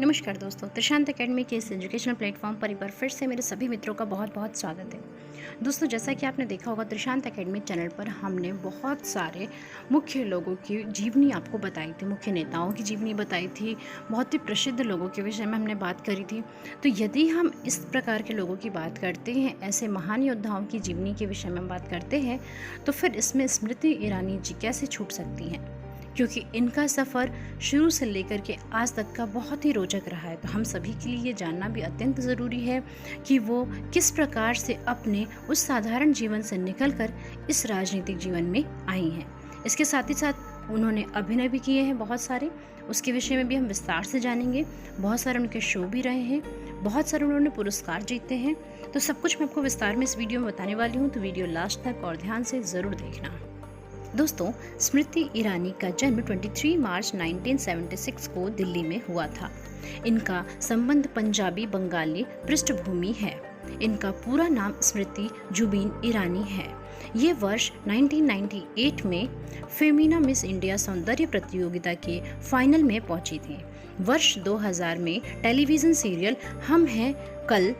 नमस्कार दोस्तों, त्रिशांत एकेडमी के इस एजुकेशनल प्लेटफॉर्म पर एक बार फिर से मेरे सभी मित्रों का बहुत बहुत स्वागत है। दोस्तों, जैसा कि आपने देखा होगा, त्रिशांत एकेडमी चैनल पर हमने बहुत सारे मुख्य लोगों की जीवनी आपको बताई थी, मुख्य नेताओं की जीवनी बताई थी, बहुत ही प्रसिद्ध लोगों के विषय में हमने बात करी थी। तो यदि हम इस प्रकार के लोगों की बात करते हैं, ऐसे महान योद्धाओं की जीवनी के विषय में हम बात करते हैं, तो फिर इसमें स्मृति ईरानी जी कैसे छूट सकती हैं, क्योंकि इनका सफ़र शुरू से लेकर के आज तक का बहुत ही रोचक रहा है। तो हम सभी के लिए ये जानना भी अत्यंत ज़रूरी है कि वो किस प्रकार से अपने उस साधारण जीवन से निकलकर इस राजनीतिक जीवन में आई हैं। इसके साथ ही साथ उन्होंने अभिनय भी किए हैं बहुत सारे, उसके विषय में भी हम विस्तार से जानेंगे। बहुत सारे उनके शो भी रहे हैं, बहुत सारे उन्होंने पुरस्कार जीते हैं। तो सब कुछ मैं आपको विस्तार में इस वीडियो में बताने वाली हूँ, तो वीडियो लास्ट तक और ध्यान से ज़रूर देखना। दोस्तों, स्मृति ईरानी का जन्म 23 मार्च 1976 को दिल्ली में हुआ था। इनका संबंध पंजाबी बंगाली पृष्ठभूमि है। इनका पूरा नाम स्मृति जुबीन ईरानी है। ये वर्ष 1998 में फेमिना मिस इंडिया सौंदर्य प्रतियोगिता के फाइनल में पहुंची थी। वर्ष 2000 में टेलीविज़न सीरियल हम हैं कल,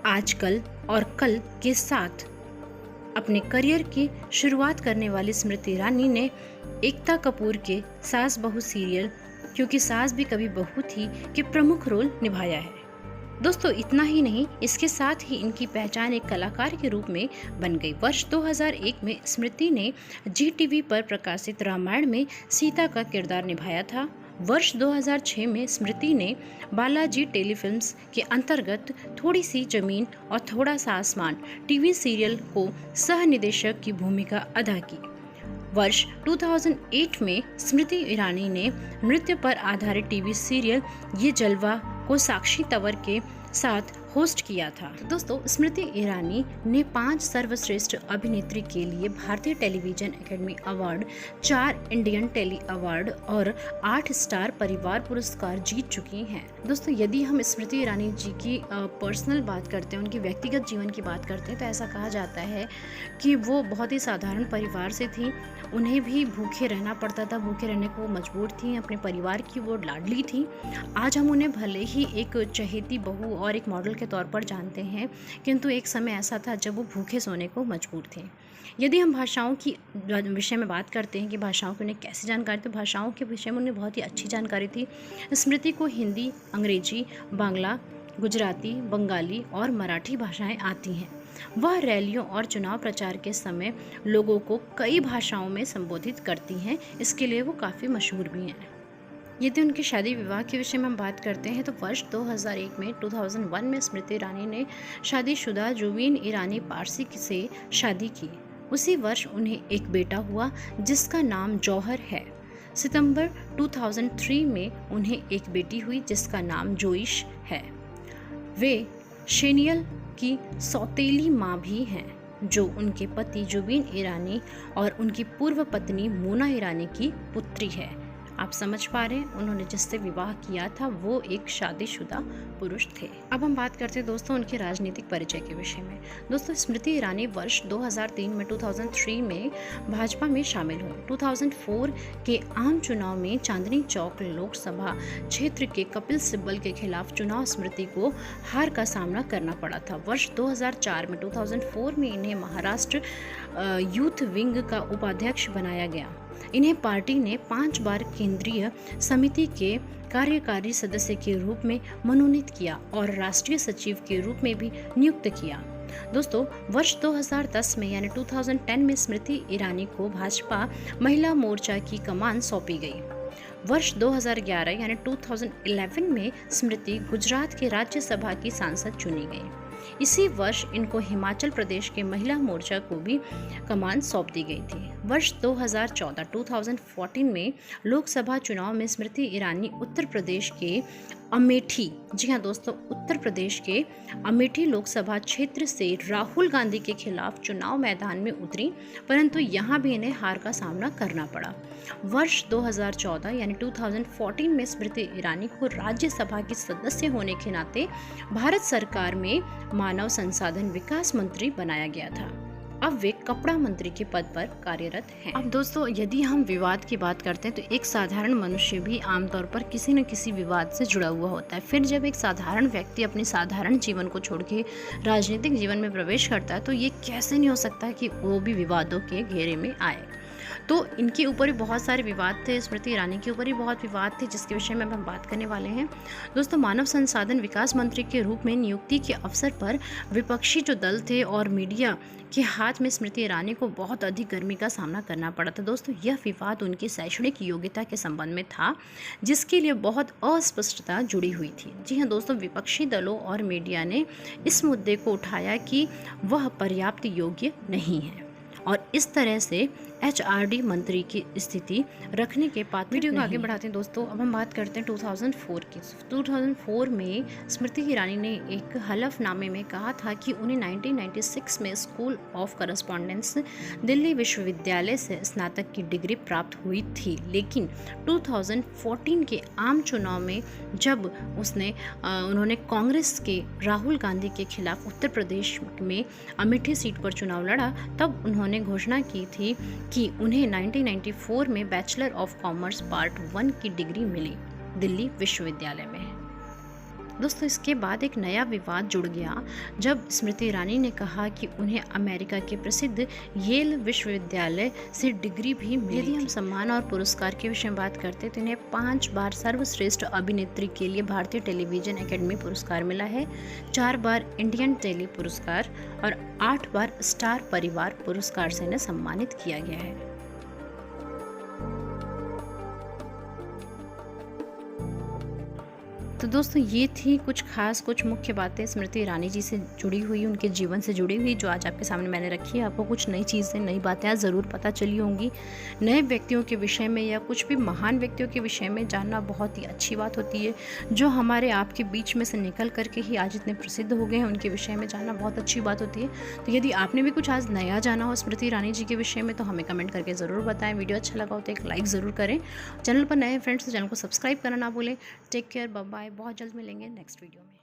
आजकल और कल के साथ अपने करियर की शुरुआत करने वाली स्मृति ईरानी ने एकता कपूर के सास बहू सीरियल क्योंकि सास भी कभी बहू थी के प्रमुख रोल निभाया है। दोस्तों, इतना ही नहीं, इसके साथ ही इनकी पहचान एक कलाकार के रूप में बन गई। वर्ष 2001 में स्मृति ने जी टीवी पर प्रकाशित रामायण में सीता का किरदार निभाया था। वर्ष 2006 में स्मृति ने बालाजी टेलीफिल्म्स के अंतर्गत थोड़ी सी जमीन और थोड़ा सा आसमान टीवी सीरियल को सह निदेशक की भूमिका अदा की। वर्ष 2008 में स्मृति ईरानी ने नृत्य पर आधारित टीवी सीरियल ये जलवा को साक्षी तंवर के साथ होस्ट किया था। दोस्तों, स्मृति ईरानी ने 5 सर्वश्रेष्ठ अभिनेत्री के लिए भारतीय television academy award, 4 Indian tele award और 8 स्टार परिवार पुरस्कार जीत चुकी हैं। दोस्तों, यदि हम स्मृति ईरानी जी की पर्सनल बात करते हैं, उनकी व्यक्तिगत जीवन की बात करते हैं, तो ऐसा कहा जाता है कि वो बहुत ही साधारण परिवार से थी। उन्हें भी भूखे रहना पड़ता था, भूखे रहने को मजबूर थी, अपने परिवार की वो लाडली थी। आज हम उन्हें भले ही एक चहेती बहू और एक मॉडल के तौर पर जानते हैं, किंतु एक समय ऐसा था जब वो भूखे सोने को मजबूर थे। यदि हम भाषाओं की विषय में बात करते हैं कि भाषाओं की उन्हें कैसी जानकारी, तो भाषाओं के विषय में उन्हें बहुत ही अच्छी जानकारी थी। स्मृति को हिंदी, अंग्रेजी, बांग्ला, गुजराती, बंगाली और मराठी भाषाएं आती हैं। वह रैलियों और चुनाव प्रचार के समय लोगों को कई भाषाओं में संबोधित करती हैं। इसके लिए वो काफ़ी मशहूर भी हैं। यदि उनकी शादी विवाह के विषय में हम बात करते हैं, तो वर्ष 2001 में स्मृति ईरानी ने शादीशुदा जुबीन ईरानी पारसी से शादी की। उसी वर्ष उन्हें एक बेटा हुआ जिसका नाम जौहर है। सितंबर 2003 में उन्हें एक बेटी हुई जिसका नाम जोइश है। वे शेनियल की सौतेली माँ भी हैं, जो उनके पति जुबीन ईरानी और उनकी पूर्व पत्नी मोना ईरानी की पुत्री है। आप समझ पा रहे हैं, उन्होंने जिससे विवाह किया था वो एक शादीशुदा पुरुष थे। अब हम बात करते हैं दोस्तों उनके राजनीतिक परिचय के विषय में। दोस्तों, स्मृति ईरानी वर्ष 2003 में 2003 में भाजपा में शामिल हुई। 2004 के आम चुनाव में चांदनी चौक लोकसभा क्षेत्र के कपिल सिब्बल के खिलाफ चुनाव स्मृति को हार का सामना करना पड़ा था। वर्ष 2004 में इन्हें महाराष्ट्र यूथ विंग का उपाध्यक्ष बनाया गया। इन्हें पार्टी ने 5 बार केंद्रीय समिति के कार्यकारी सदस्य के रूप में मनोनीत किया और राष्ट्रीय सचिव के रूप में भी नियुक्त किया। दोस्तों, वर्ष 2010 में यानी 2010 में स्मृति ईरानी को भाजपा महिला मोर्चा की कमान सौंपी गई। वर्ष 2011 यानी 2011 में स्मृति गुजरात के राज्यसभा की सांसद चुनी गई। इसी वर्ष इनको हिमाचल प्रदेश के महिला मोर्चा को भी कमान सौंप दी गई थी। वर्ष 2014 में लोकसभा चुनाव में स्मृति ईरानी उत्तर प्रदेश के अमेठी, जी हाँ दोस्तों, उत्तर प्रदेश के अमेठी लोकसभा क्षेत्र से राहुल गांधी के खिलाफ चुनाव मैदान में उतरी, परंतु यहाँ भी इन्हें हार का सामना करना पड़ा। वर्ष 2014 यानी 2014 में स्मृति ईरानी को राज्यसभा की सदस्य होने के नाते भारत सरकार में मानव संसाधन विकास मंत्री बनाया गया था। अब वे कपड़ा मंत्री के पद पर कार्यरत हैं। अब दोस्तों, यदि हम विवाद की बात करते हैं तो एक साधारण मनुष्य भी आमतौर पर किसी न किसी विवाद से जुड़ा हुआ होता है। फिर जब एक साधारण व्यक्ति अपनी साधारण जीवन को छोड़ के राजनीतिक जीवन में प्रवेश करता है तो ये कैसे नहीं हो सकता कि वो भी विवादों के घेरे में आए। तो इनके ऊपर भी बहुत सारे विवाद थे, स्मृति ईरानी के ऊपर भी बहुत विवाद थे, जिसके विषय में हम बात करने वाले हैं। दोस्तों, मानव संसाधन विकास मंत्री के रूप में नियुक्ति के अवसर पर विपक्षी जो दल थे और मीडिया के हाथ में स्मृति ईरानी को बहुत अधिक गर्मी का सामना करना पड़ा था। दोस्तों, यह विवाद उनकी शैक्षणिक योग्यता के संबंध में था, जिसके लिए बहुत अस्पष्टता जुड़ी हुई थी। जी हाँ दोस्तों, विपक्षी दलों और मीडिया ने इस मुद्दे को उठाया कि वह पर्याप्त योग्य नहीं है और इस तरह से HRD मंत्री की स्थिति रखने के पात्र वीडियो को आगे बढ़ाते हैं। दोस्तों, अब हम बात करते हैं 2004 की। 2004 में स्मृति ईरानी ने एक हलफनामे में कहा था कि उन्हें 1996 में स्कूल ऑफ करस्पॉन्डेंस दिल्ली विश्वविद्यालय से स्नातक की डिग्री प्राप्त हुई थी, लेकिन 2014 के आम चुनाव में जब उन्होंने कांग्रेस के राहुल गांधी के खिलाफ उत्तर प्रदेश में अमेठी सीट पर चुनाव लड़ा, तब उन्होंने घोषणा की थी कि उन्हें 1994 में बैचलर ऑफ कॉमर्स पार्ट 1 की डिग्री मिली दिल्ली विश्वविद्यालय में। दोस्तों, इसके बाद एक नया विवाद जुड़ गया जब स्मृति ईरानी ने कहा कि उन्हें अमेरिका के प्रसिद्ध येल विश्वविद्यालय से डिग्री भी मिली। यदि हम सम्मान और पुरस्कार के विषय में बात करते तो इन्हें 5 बार सर्वश्रेष्ठ अभिनेत्री के लिए भारतीय टेलीविजन एकेडमी पुरस्कार मिला है, 4 बार इंडियन टेली पुरस्कार और 8 बार स्टार परिवार पुरस्कार से इन्हें सम्मानित किया गया है। तो दोस्तों, ये थी कुछ मुख्य बातें स्मृति ईरानी जी से जुड़ी हुई, उनके जीवन से जुड़ी हुई, जो आज आपके सामने मैंने रखी है। आपको कुछ नई चीज़ें, नई बातें आज ज़रूर पता चली होंगी। नए व्यक्तियों के विषय में या कुछ भी महान व्यक्तियों के विषय में जानना बहुत ही अच्छी बात होती है। जो हमारे आपके बीच में से निकल करके ही आज इतने प्रसिद्ध हो गए हैं, उनके विषय में जानना बहुत अच्छी बात होती है। तो यदि आपने भी कुछ आज नया जाना हो स्मृति ईरानी जी के विषय में तो हमें कमेंट करके ज़रूर बताएं। वीडियो अच्छा लगा हो तो एक लाइक ज़रूर करें। चैनल पर नए फ्रेंड्स तो चैनल को सब्सक्राइब करना ना भूलें। Take care, bye bye. बहुत जल्द मिलेंगे नेक्स्ट वीडियो में।